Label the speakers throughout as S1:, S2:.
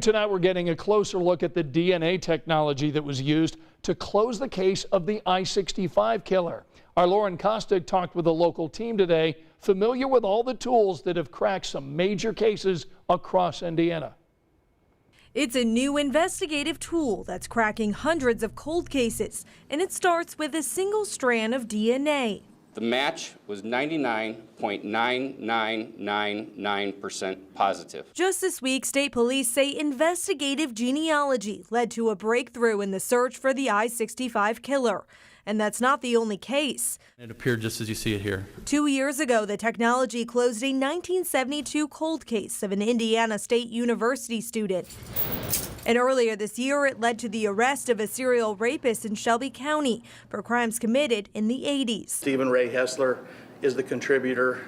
S1: Tonight we're getting a closer look at the DNA technology that was used to close the case of the I-65 killer. Our Lauren Kostick talked with a local team today, familiar with all the tools that have cracked some major cases across Indiana.
S2: It's a new investigative tool that's cracking hundreds of cold cases, and it starts with a single strand of DNA.
S3: The match was 99.9999% positive.
S2: Just this week, state police say investigative genealogy led to a breakthrough in the search for the I-65 killer. And that's not the only case.
S4: It appeared just as you see it here.
S2: 2 years ago, the technology closed a 1972 cold case of an Indiana State University student. And earlier this year, it led to the arrest of a serial rapist in Shelby County for crimes committed in the 80s.
S5: Stephen Ray Hessler is the contributor.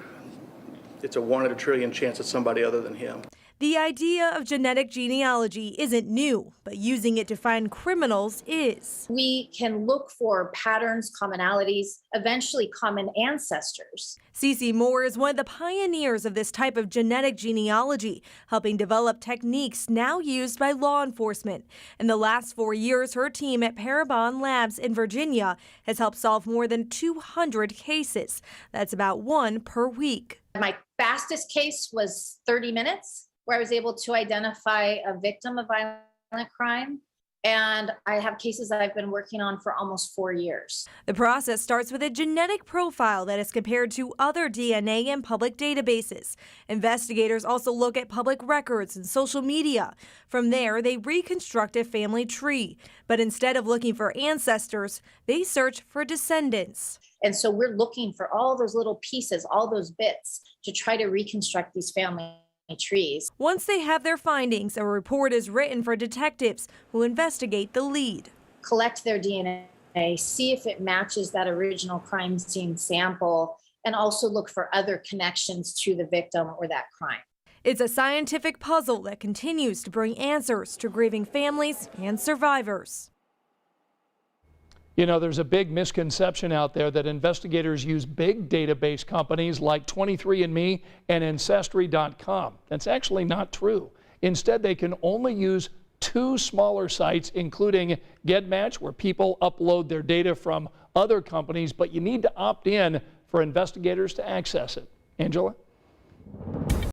S5: It's a 1 in a trillion chance it's somebody other than him.
S2: The idea of genetic genealogy isn't new, but using it to find criminals is.
S6: We can look for patterns, commonalities, eventually common ancestors.
S2: Cece Moore is one of the pioneers of this type of genetic genealogy, helping develop techniques now used by law enforcement. In the last 4 years, her team at Parabon Labs in Virginia has helped solve more than 200 cases. That's about 1 per week.
S6: My fastest case was 30 minutes, where I was able to identify a victim of violent crime. And I have cases that I've been working on for almost 4 years.
S2: The process starts with a genetic profile that is compared to other DNA in public databases. Investigators also look at public records and social media. From there, they reconstruct a family tree. But instead of looking for ancestors, they search for descendants.
S6: And so we're looking for all those little pieces, all those bits, to try to reconstruct these family trees.
S2: Once they have their findings, a report is written for detectives who investigate the lead.
S6: Collect their DNA, see if it matches that original crime scene sample, and also look for other connections to the victim or that crime.
S2: It's a scientific puzzle that continues to bring answers to grieving families and survivors.
S1: You know, there's a big misconception out there that investigators use big database companies like 23andMe and Ancestry.com. That's actually not true. Instead, they can only use 2 smaller sites, including GetMatch, where people upload their data from other companies, but you need to opt in for investigators to access it. Angela?